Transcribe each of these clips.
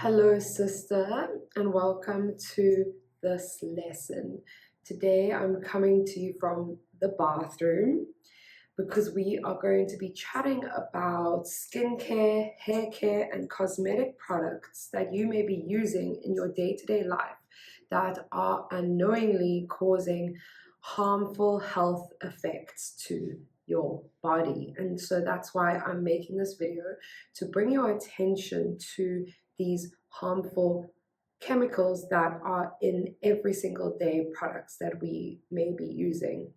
Hello, sister, and welcome to this lesson. Today, I'm coming to you from the bathroom because we are going to be chatting about skincare, hair care, and cosmetic products that you may be using in your day-to-day life that are unknowingly causing harmful health effects to your body. And so that's why I'm making this video, to bring your attention to these harmful chemicals that are in every single day products that we may be using.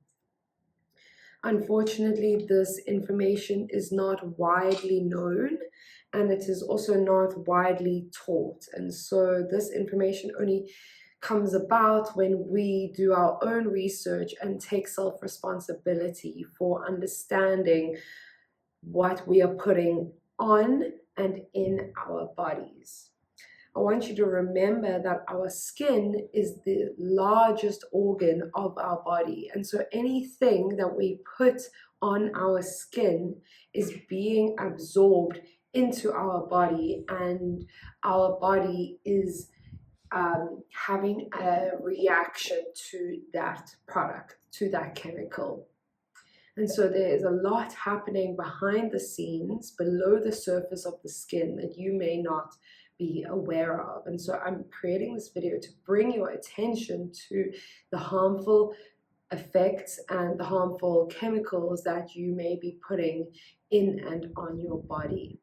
Unfortunately, this information is not widely known, and it is also not widely taught. And so this information only comes about when we do our own research and take self-responsibility for understanding what we are putting on and in our bodies. I want you to remember that our skin is the largest organ of our body. And so anything that we put on our skin is being absorbed into our body, and our body is having a reaction to that product, to that chemical. And so there is a lot happening behind the scenes, below the surface of the skin, that you may not be aware of. And so I'm creating this video to bring your attention to the harmful effects and the harmful chemicals that you may be putting in and on your body.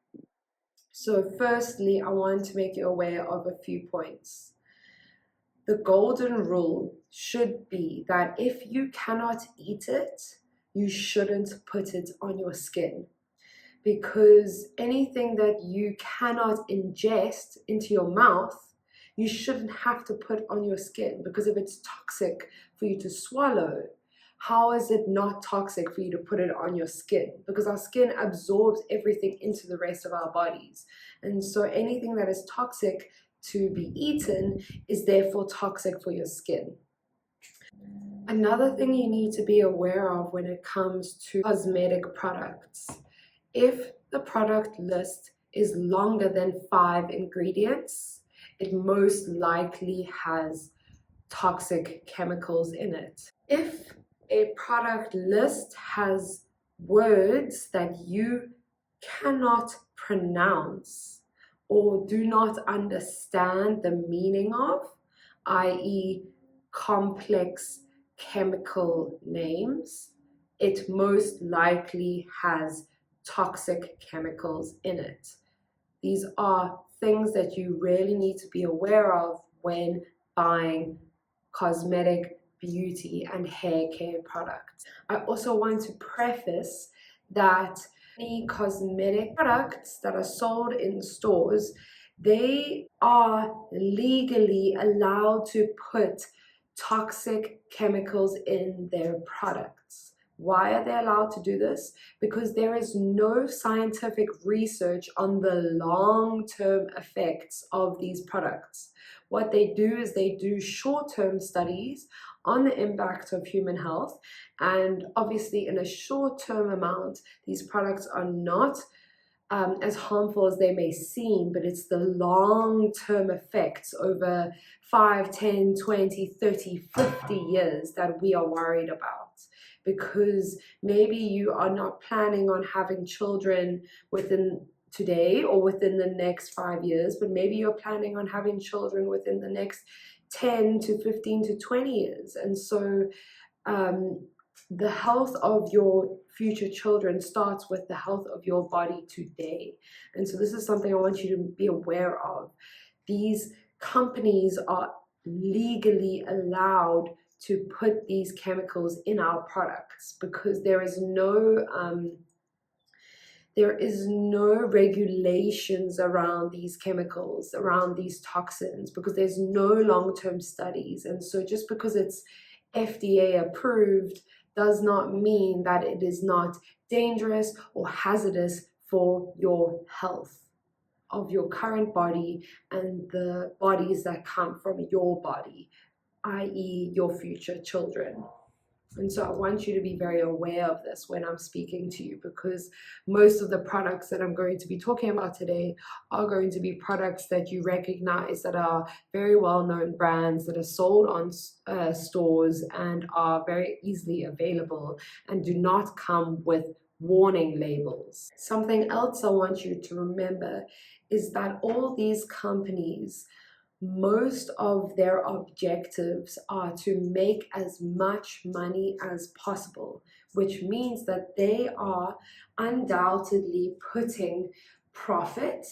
So firstly, I want to make you aware of a few points. The golden rule should be that if you cannot eat it, you shouldn't put it on your skin, because anything that you cannot ingest into your mouth, you shouldn't have to put on your skin, because if it's toxic for you to swallow, how is it not toxic for you to put it on your skin? Because our skin absorbs everything into the rest of our bodies. And so anything that is toxic to be eaten is therefore toxic for your skin. Another thing you need to be aware of when it comes to cosmetic products: if the product list is longer than 5 ingredients, it most likely has toxic chemicals in it. If a product list has words that you cannot pronounce or do not understand the meaning of, i.e. complex chemical names, it most likely has toxic chemicals in it. These are things that you really need to be aware of when buying cosmetic, beauty, and hair care products. I also want to preface that any cosmetic products that are sold in stores, they are legally allowed to put toxic chemicals in their products. Why are they allowed to do this? Because there is no scientific research on the long-term effects of these products. What they do is they do short-term studies on the impact of human health, and obviously in a short-term amount, these products are not as harmful as they may seem, but it's the long-term effects over 5, 10, 20, 30, 50 years that we are worried about. Because maybe you are not planning on having children within today or within the next 5 years, but maybe you're planning on having children within the next 10 to 15 to 20 years. And so the health of your future children starts with the health of your body today. And so this is something I want you to be aware of. These companies are legally allowed to put these chemicals in our products because there is no regulations around these chemicals, around these toxins, because there's no long-term studies. And so just because it's FDA approved does not mean that it is not dangerous or hazardous for your health of your current body and the bodies that come from your body, i.e. your future children. And so I want you to be very aware of this when I'm speaking to you, because most of the products that I'm going to be talking about today are going to be products that you recognize, that are very well-known brands, that are sold on stores and are very easily available and do not come with warning labels. Something else I want you to remember is that all these companies, most of their objectives are to make as much money as possible, which means that they are undoubtedly putting profit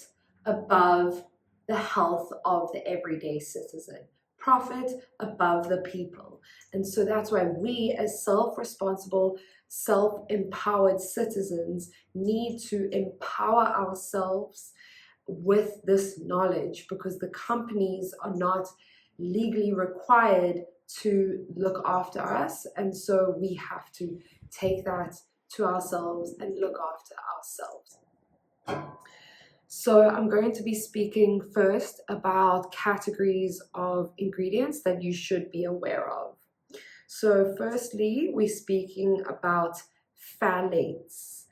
above the health of the everyday citizen, profit above the people. And so that's why we, as self-responsible, self-empowered citizens, need to empower ourselves with this knowledge, because the companies are not legally required to look after us, and so we have to take that to ourselves and look after ourselves. So I'm going to be speaking first about categories of ingredients that you should be aware of. So firstly, we're speaking about phthalates.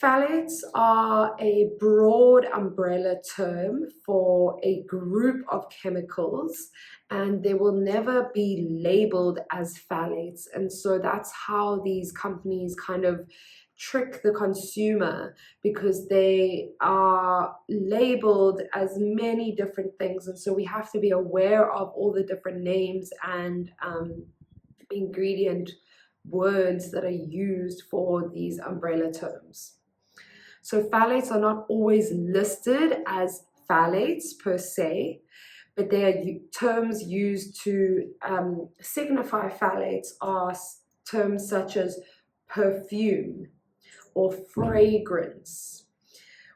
Phthalates are a broad umbrella term for a group of chemicals, and they will never be labeled as phthalates. And so that's how these companies kind of trick the consumer, because they are labeled as many different things. And so we have to be aware of all the different names and ingredient words that are used for these umbrella terms. So phthalates are not always listed as phthalates per se, but they are terms used to signify phthalates are terms such as perfume or fragrance,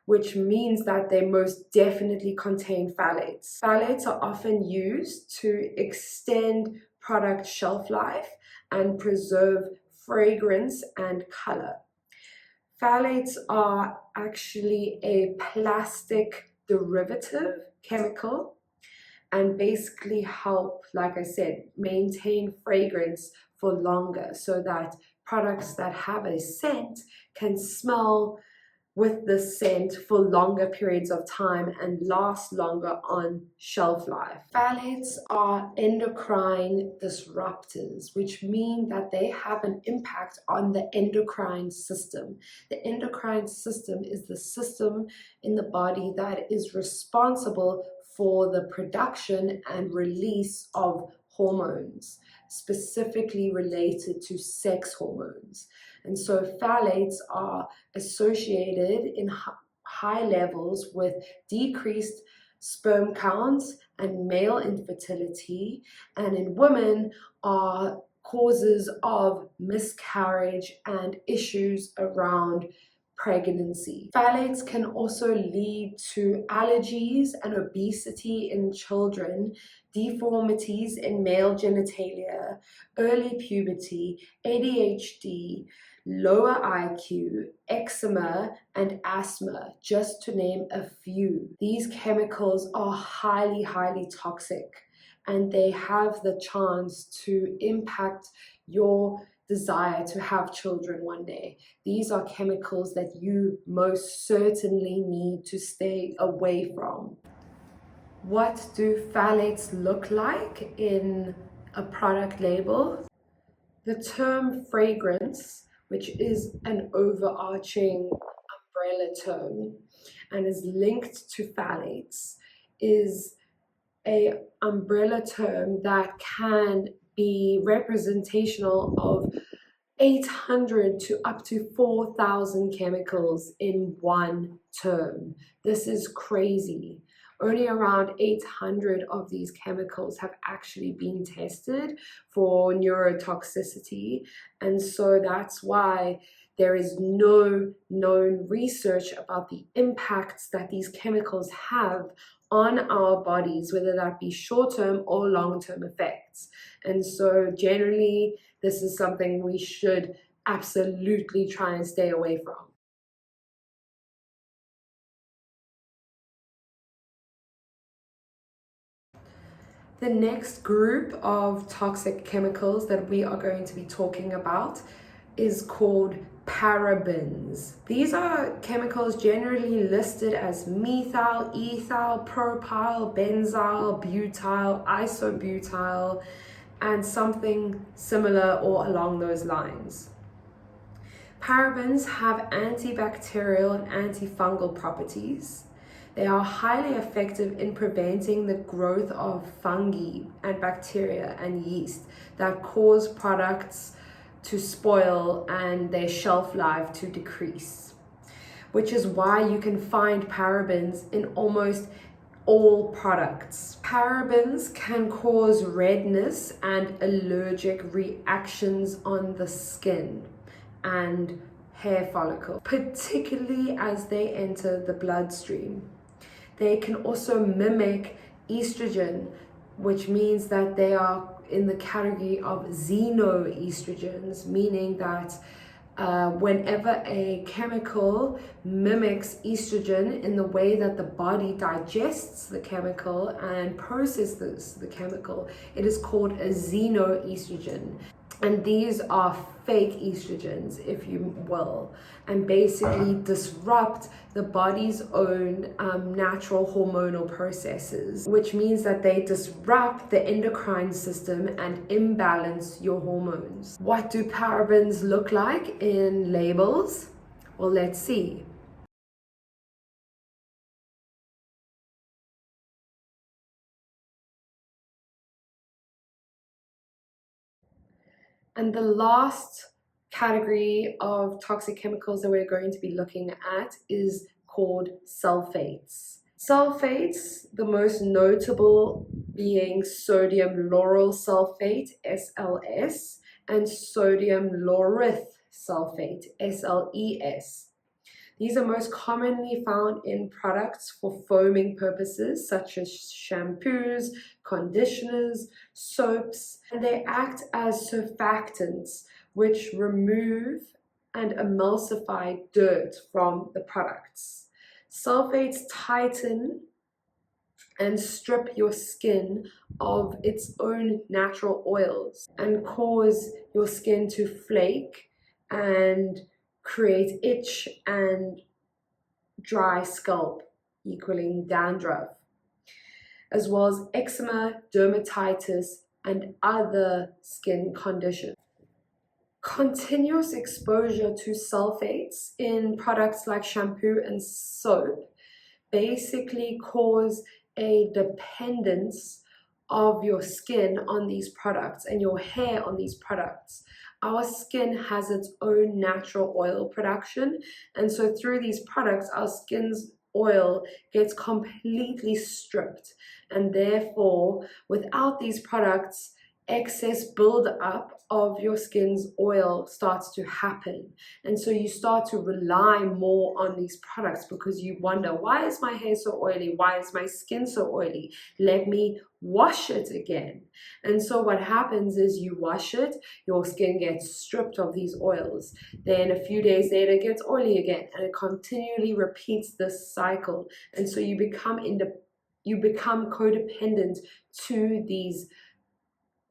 which means that they most definitely contain phthalates. Phthalates are often used to extend product shelf life and preserve fragrance and color. Phthalates are actually a plastic derivative chemical and basically help, like I said, maintain fragrance for longer, so that products that have a scent can smell with the scent for longer periods of time and last longer on shelf life. Phthalates are endocrine disruptors, which mean that they have an impact on the endocrine system. The endocrine system is the system in the body that is responsible for the production and release of hormones, specifically related to sex hormones. And so phthalates are associated in high levels with decreased sperm counts and male infertility, and in women are causes of miscarriage and issues around pregnancy. Phthalates can also lead to allergies and obesity in children, deformities in male genitalia, early puberty, ADHD, lower IQ, eczema, and asthma, just to name a few. These chemicals are highly, highly toxic, and they have the chance to impact your desire to have children one day. These are chemicals that you most certainly need to stay away from. What do phthalates look like in a product label? The term fragrance, which is an overarching umbrella term and is linked to phthalates, is an umbrella term that can be representational of 800 to up to 4,000 chemicals in one term. This is crazy. Only around 800 of these chemicals have actually been tested for neurotoxicity, and so that's why there is no known research about the impacts that these chemicals have on our bodies, whether that be short-term or long-term effects. And so generally, this is something we should absolutely try and stay away from. The next group of toxic chemicals that we are going to be talking about is called parabens. These are chemicals generally listed as methyl, ethyl, propyl, benzyl, butyl, isobutyl, and something similar or along those lines. Parabens have antibacterial and antifungal properties. They are highly effective in preventing the growth of fungi and bacteria and yeast that cause products to spoil and their shelf life to decrease, which is why you can find parabens in almost all products. Parabens can cause redness and allergic reactions on the skin and hair follicle, particularly as they enter the bloodstream. They can also mimic estrogen, which means that they are in the category of xenoestrogens, meaning that whenever a chemical mimics estrogen in the way that the body digests the chemical and processes the chemical, it is called a xenoestrogen. And these are fake estrogens, if you will, and basically disrupt the body's own natural hormonal processes, which means that they disrupt the endocrine system and imbalance your hormones. What do parabens look like in labels? Well, let's see. And the last category of toxic chemicals that we're going to be looking at is called sulfates. Sulfates, the most notable being sodium lauryl sulfate, SLS, and sodium laureth sulfate, SLES. These are most commonly found in products for foaming purposes, such as shampoos, conditioners, soaps, and they act as surfactants, which remove and emulsify dirt from the products. Sulfates tighten and strip your skin of its own natural oils and cause your skin to flake and create itch and dry scalp, equaling dandruff, as well as eczema, dermatitis, and other skin conditions. Continuous exposure to sulfates in products like shampoo and soap basically cause a dependence of your skin on these products and your hair on these products. Our skin has its own natural oil production, and so through these products our skin's oil gets completely stripped, and therefore without these products excess build-up of your skin's oil starts to happen, and so you start to rely more on these products because you wonder, why is my hair so oily? Why is my skin so oily? Let me wash it again. And so what happens is you wash it, your skin gets stripped of these oils, then a few days later it gets oily again, and it continually repeats this cycle. And so you become codependent to these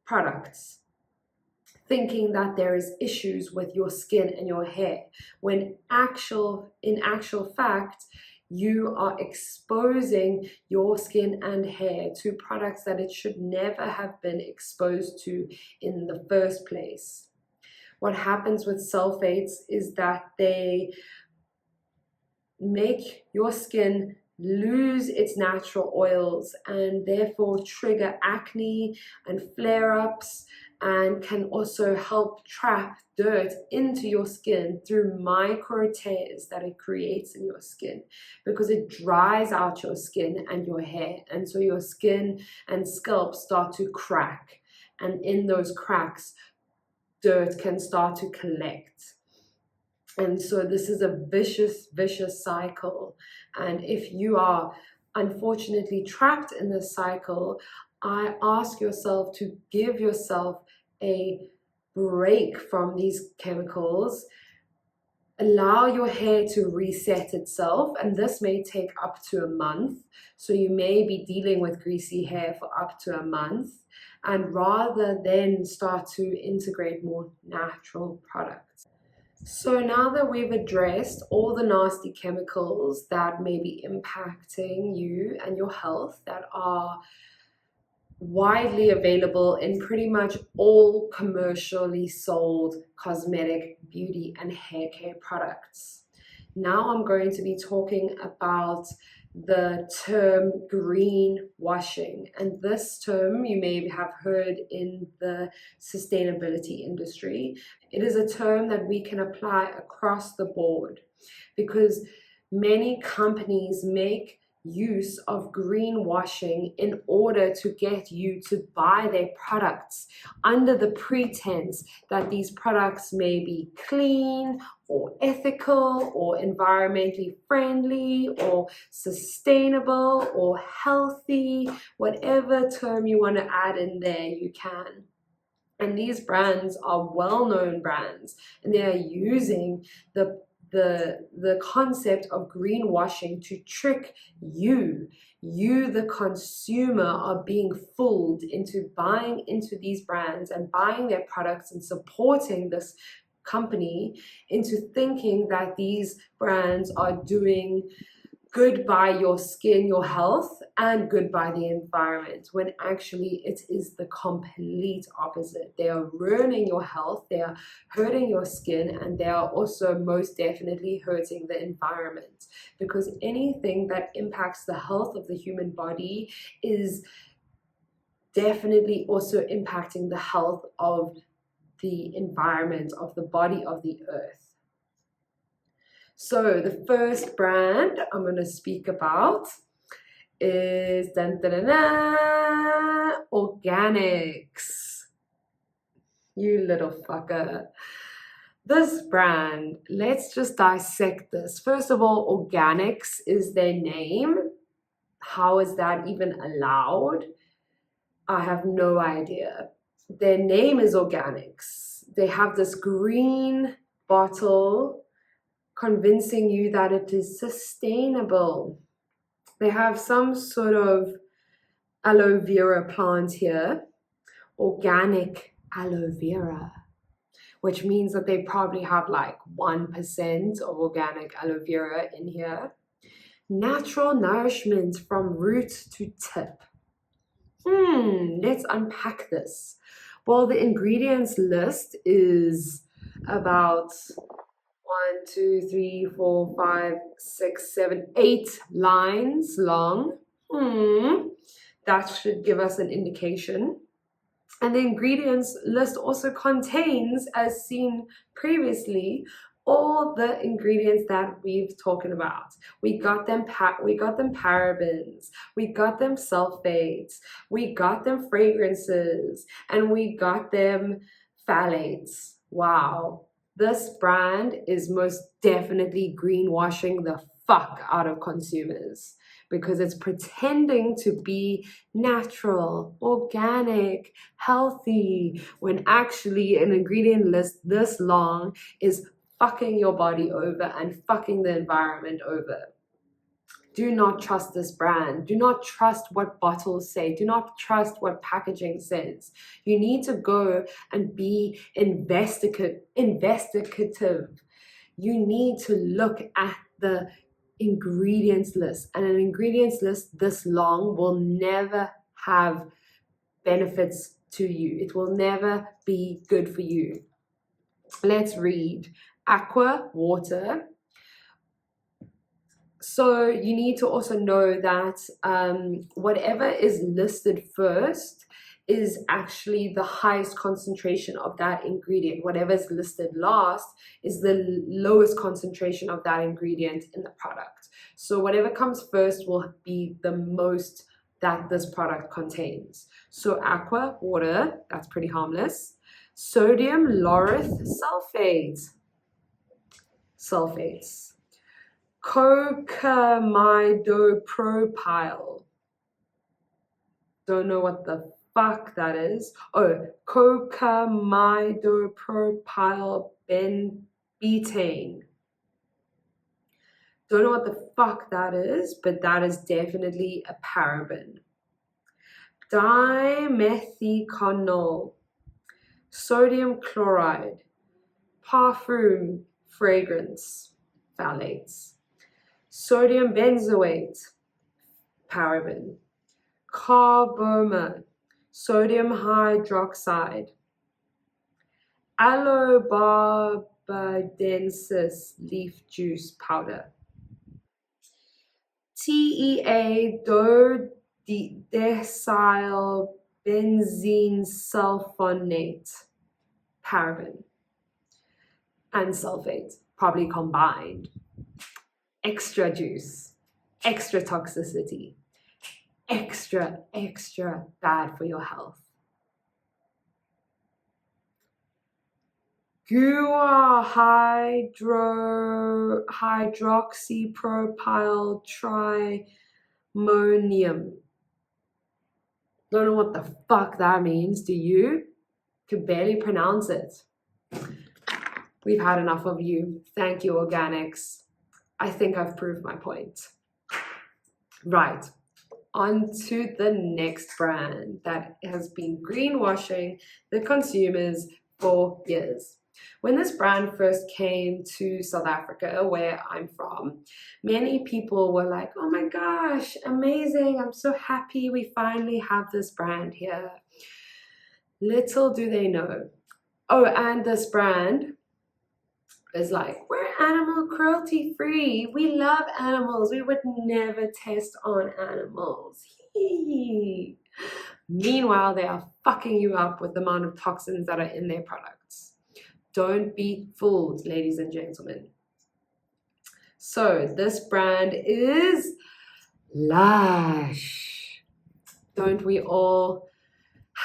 products, thinking that there is issues with your skin and your hair, when in actual fact you are exposing your skin and hair to products that it should never have been exposed to in the first place. What happens with sulfates is that they make your skin lose its natural oils and therefore trigger acne and flare-ups, and can also help trap dirt into your skin through micro tears that it creates in your skin, because it dries out your skin and your hair, and so your skin and scalp start to crack, and in those cracks dirt can start to collect. And so this is a vicious cycle. And if you are unfortunately trapped in this cycle, I ask yourself to give yourself a break from these chemicals Allow your hair to reset itself, and this may take up to a month. So you may be dealing with greasy hair for up to a month, and rather then start to integrate more natural products. So now that we've addressed all the nasty chemicals that may be impacting you and your health, that are widely available in pretty much all commercially sold cosmetic, beauty, and hair care products. Now I'm going to be talking about the term greenwashing, and this term you may have heard in the sustainability industry. It is a term that we can apply across the board because many companies make use of greenwashing in order to get you to buy their products under the pretense that these products may be clean or ethical or environmentally friendly or sustainable or healthy. Whatever term you want to add in there, you can. And these brands are well-known brands, and they are using the concept of greenwashing to trick you. You, the consumer, are being fooled into buying into these brands and buying their products and supporting this company into thinking that these brands are doing good by your skin, your health, and good by the environment, when actually it is the complete opposite. They are ruining your health, they are hurting your skin, and they are also most definitely hurting the environment, because anything that impacts the health of the human body is definitely also impacting the health of the environment, of the body of the earth. So the first brand I'm going to speak about is Organics. You little fucker. This brand, let's just dissect this. First of all, Organics is their name. How is that even allowed? I have no idea. Their name is Organics. They have this green bottle convincing you that it is sustainable. They have some sort of aloe vera plant here, organic aloe vera, which means that they probably have like 1% of organic aloe vera in here. Natural nourishment from root to tip. Let's unpack this. Well, the ingredients list is about 8 lines long. That should give us an indication. And the ingredients list also contains, as seen previously, all the ingredients that we've talked about. We got them parabens, we got them sulfates, we got them fragrances, and we got them phthalates. Wow. This brand is most definitely greenwashing the fuck out of consumers, because it's pretending to be natural, organic, healthy, when actually an ingredient list this long is fucking your body over and fucking the environment over. Do not trust this brand. Do not trust what bottles say. Do not trust what packaging says. You need to go and be investigative. You need to look at the ingredients list, and an ingredients list this long will never have benefits to you. It will never be good for you. Let's read. Aqua, water. So you need to also know that whatever is listed first is actually the highest concentration of that ingredient. Whatever is listed last is the lowest concentration of that ingredient in the product. So whatever comes first will be the most that this product contains. So aqua, water, that's pretty harmless. Sodium lauryl sulfates. Cocamidopropyl. Don't know what the fuck that is. Oh, cocamidopropyl benzene. Don't know what the fuck that is, but that is definitely a paraben. Dimethiconol, sodium chloride, parfum, fragrance, phthalates, sodium benzoate, paraben, carboma, sodium hydroxide, allobarbadensis leaf juice powder, TEA dodecyl benzene sulfonate, paraben, and sulfate, probably combined. Extra juice, extra toxicity, extra bad for your health. Guar hydroxypropyl trimonium. Don't know what the fuck that means, do you? Could barely pronounce it. We've had enough of you. Thank you, organics. I think I've proved my point. Right, on to the next brand that has been greenwashing the consumers for years. When this brand first came to South Africa, where I'm from, many people were like, oh my gosh, amazing, I'm so happy we finally have this brand here. Little do they know. Oh, and this brand is like, we're animal cruelty free. We love animals. We would never test on animals. Meanwhile, they are fucking you up with the amount of toxins that are in their products. Don't be fooled, ladies and gentlemen. So this brand is Lush. Don't we all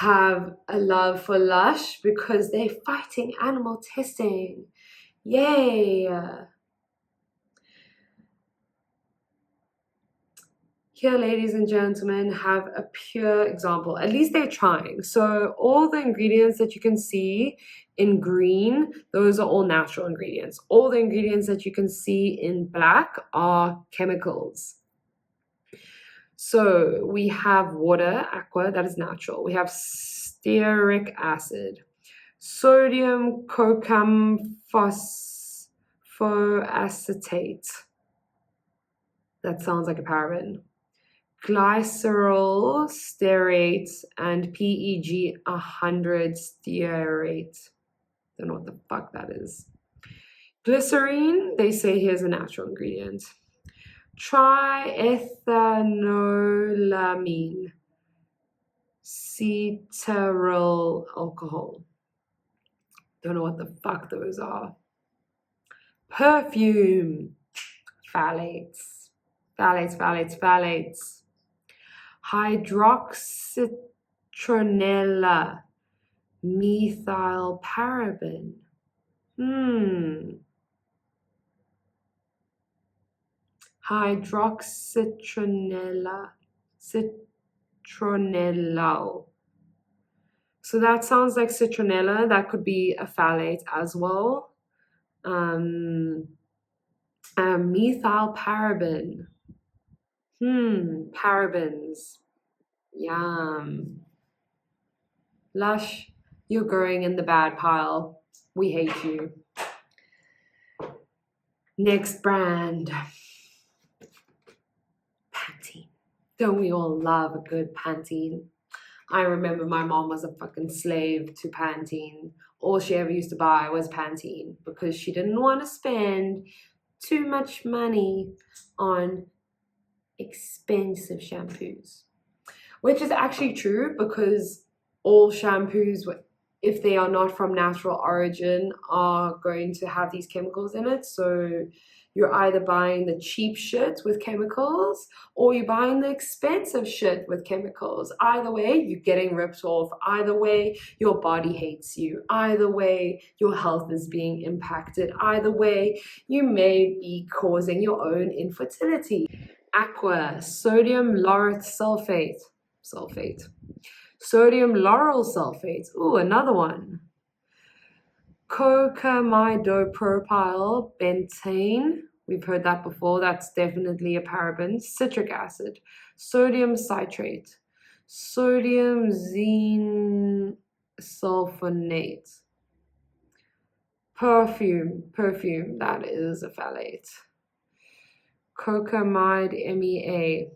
have a love for Lush because they're fighting animal testing? Yay! Here, ladies and gentlemen, have a pure example. At least they're trying. So all the ingredients that you can see in green, those are all natural ingredients. All the ingredients that you can see in black are chemicals. So we have water, aqua, that is natural. We have stearic acid, sodium cocum phosphoacetate. That sounds like a paraben. Glycerol stearate and PEG 100 stearate. Don't know what the fuck that is. Glycerine, they say here's a natural ingredient. Triethanolamine, ceteryl alcohol. Don't know what the fuck those are. Perfume, phthalates, hydroxytronella, methyl paraben. Citronellal. So that sounds like citronella. That could be a phthalate as well. Methyl paraben. Parabens. Yum. Lush, you're going in the bad pile. We hate you. Next brand. Pantene. Don't we all love a good Pantene? I remember my mom was a fucking slave to Pantene. All she ever used to buy was Pantene because she didn't want to spend too much money on expensive shampoos. Which is actually true because all shampoos, if they are not from natural origin, are going to have these chemicals in it. So you're either buying the cheap shit with chemicals or you're buying the expensive shit with chemicals. Either way, you're getting ripped off. Either way, your body hates you. Either way, your health is being impacted. Either way, you may be causing your own infertility. Aqua, sodium lauryl sulfate. Sodium lauryl sulfate. Ooh, another one. Cocamidopropyl bentane. We've heard that before. That's definitely a paraben. Citric acid, sodium citrate, sodium sulfonate, perfume, that is a phthalate, cocamide MEA,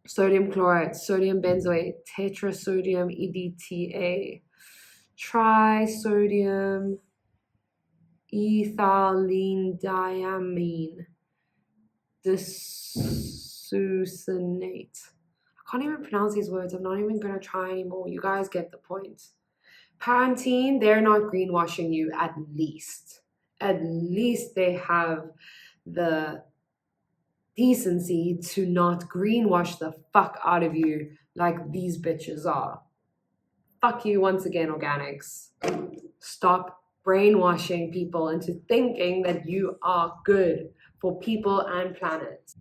sodium chloride, sodium benzoate, tetrasodium EDTA, trisodium ethylenediamine, disucinate. I can't even pronounce these words. I'm not even going to try anymore. You guys get the point. Pantene, they're not greenwashing you, at least. At least they have the decency to not greenwash the fuck out of you like these bitches are. Fuck you once again, organics. Stop brainwashing people into thinking that you are good for people and planet.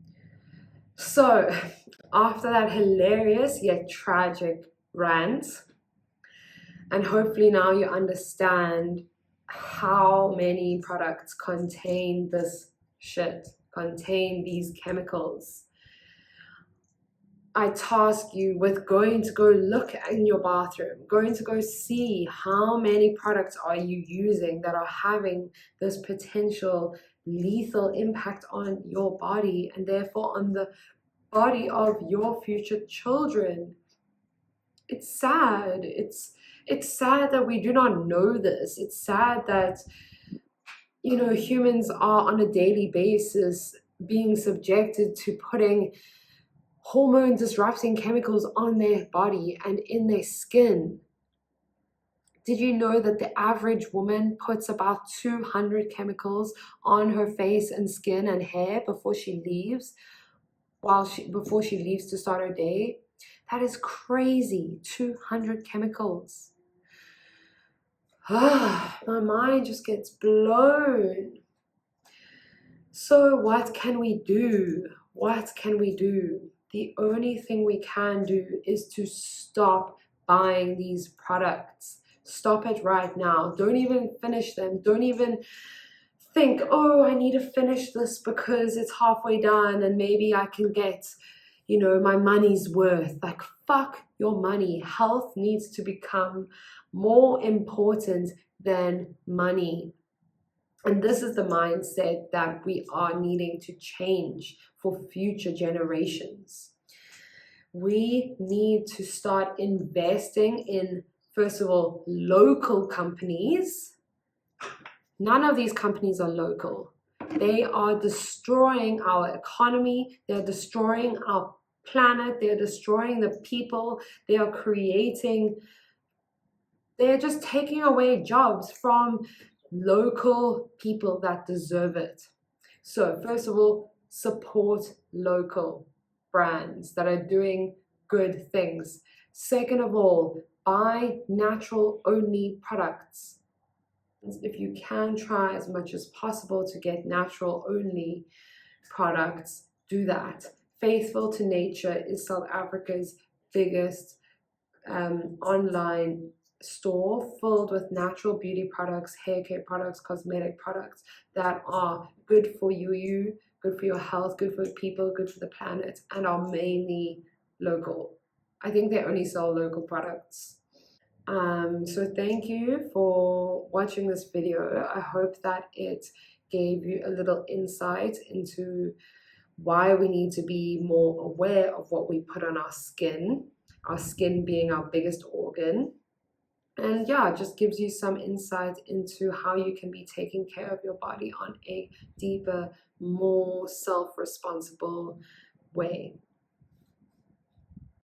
So, after that hilarious yet tragic rant, and hopefully now you understand how many products contain this shit, contain these chemicals, I task you with going to go look in your bathroom, going to go see how many products are you using that are having this potential lethal impact on your body and therefore on the body of your future children. It's sad. It's sad that we do not know this. It's sad that, you know, humans are on a daily basis being subjected to putting hormone disrupting chemicals on their body and in their skin. Did you know that the average woman puts about 200 chemicals on her face and skin and hair before she leaves, before she leaves to start her day? That is crazy. 200 chemicals. My mind just gets blown. So what can we do? What can we do? The only thing we can do is to stop buying these products. Stop it right now. Don't even finish them. Don't even think, oh, I need to finish this because it's halfway done and maybe I can get, you know, my money's worth. Like, fuck your money. Health needs to become more important than money. And this is the mindset that we are needing to change for future generations. We need to start investing in, first of all, local companies. None of these companies are local. They are destroying our economy. They're destroying our planet. They're destroying the people. They're just taking away jobs from local people that deserve it. So first of all, support local brands that are doing good things. Second of all, buy natural only products. If you can, try as much as possible to get natural only products, do that. Faithful to Nature is South Africa's biggest online store filled with natural beauty products, hair care products, cosmetic products that are good for you, good for your health, good for people, good for the planet, and are mainly local. I think they only sell local products. So thank you for watching this video. I hope that it gave you a little insight into why we need to be more aware of what we put on our skin being our biggest organ. And yeah, it just gives you some insight into how you can be taking care of your body on a deeper, more self-responsible way.